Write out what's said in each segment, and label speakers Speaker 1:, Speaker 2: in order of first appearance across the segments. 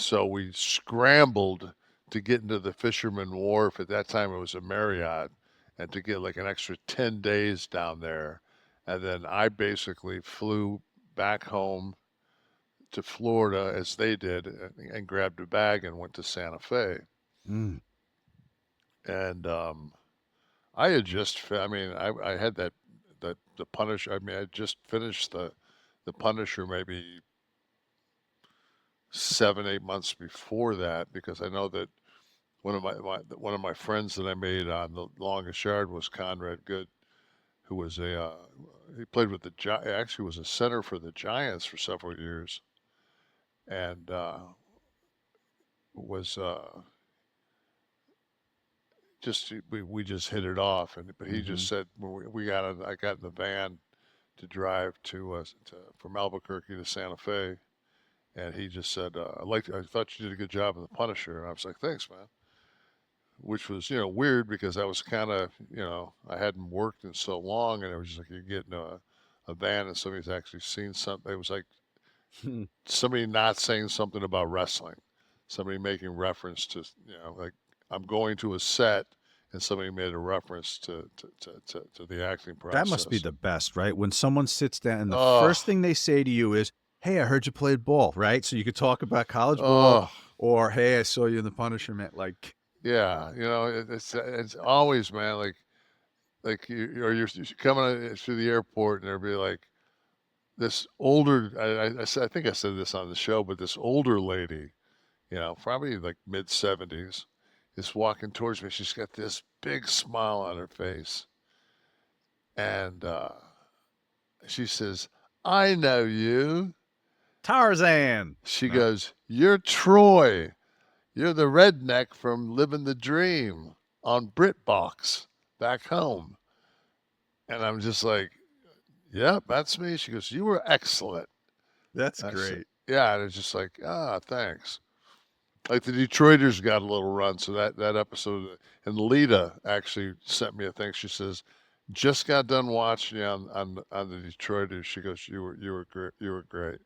Speaker 1: so we scrambled to get into the Fisherman Wharf. At that time, it was a Marriott, and to get like an extra 10 days down there. And then I basically flew back home to Florida as they did and grabbed a bag and went to Santa Fe.
Speaker 2: Mm.
Speaker 1: And I had just, I mean, I had the Punisher. I mean, I just finished the Punisher maybe 7, 8 months before that because I know that one of my friends that I made on the Longest Yard was Conrad Good, who was he played with the actually was a center for the Giants for several years, and was just we just hit it off, and but he
Speaker 2: Hmm.
Speaker 1: just said when I got in the van to drive from Albuquerque to Santa Fe, and he just said I thought you did a good job in the Punisher, and I was like, thanks, man. Which was weird because I was kind of I hadn't worked in so long, and it was just like you get in a van and somebody's actually seen something. It was like somebody not saying something about wrestling, somebody making reference to like I'm going to a set, and somebody made a reference to the acting
Speaker 2: That must be
Speaker 1: process.
Speaker 2: the best, right? When someone sits down and the
Speaker 1: Oh,
Speaker 2: first thing they say to you is, "Hey, I heard you played ball," right? So you could talk about college ball,
Speaker 1: oh,
Speaker 2: or "Hey, I saw you in the Punisher." Man,
Speaker 1: yeah, it's always, man, like you're coming through the airport and they'll be like this older I think I said this on the show, but this older lady, probably like mid 70s, is walking towards me. She's got this big smile on her face, and she says, "I know you."
Speaker 2: Tarzan.
Speaker 1: She
Speaker 2: No.
Speaker 1: goes, "You're Troy. You're the redneck from Living the Dream on BritBox back home." And I'm just like, "Yep, that's me." She goes, "You were excellent."
Speaker 2: That's
Speaker 1: I said,
Speaker 2: great.
Speaker 1: "Yeah," and it's just like, thanks. Like the Detroiters got a little run, so that episode, and Lita actually sent me a thing. She says, "Just got done watching you on the Detroiters." She goes, "You were great. You were great."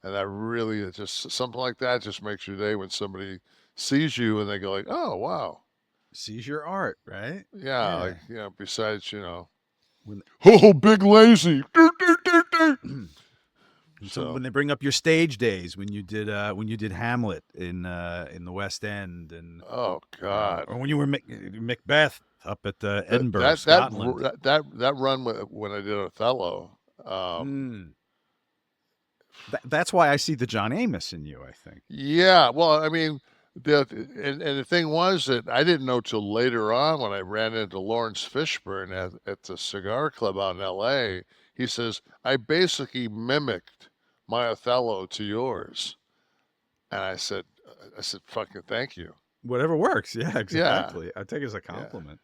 Speaker 1: And that really is just something like that just makes your day when somebody sees you and they go like, "Oh wow,
Speaker 2: Sees your art, right?
Speaker 1: yeah." Like
Speaker 2: Yeah.
Speaker 1: besides
Speaker 2: When
Speaker 1: oh, big lazy.
Speaker 2: when
Speaker 1: So
Speaker 2: they bring up your stage days when you did Hamlet in the West End, and
Speaker 1: oh God.
Speaker 2: or when you were Macbeth up at
Speaker 1: That
Speaker 2: Edinburgh,
Speaker 1: that that
Speaker 2: Scotland.
Speaker 1: that run when I did Othello.
Speaker 2: Mm. That's why I see the John Amos in you, I think.
Speaker 1: Yeah, well, I mean, and the thing was that I didn't know till later on when I ran into Lawrence Fishburne at the cigar club out in L.A. He says I basically mimicked my Othello to yours, and I said, "Fucking thank you."
Speaker 2: Whatever works. Yeah,
Speaker 1: Yeah,
Speaker 2: exactly. I take it as a
Speaker 1: yeah.
Speaker 2: compliment.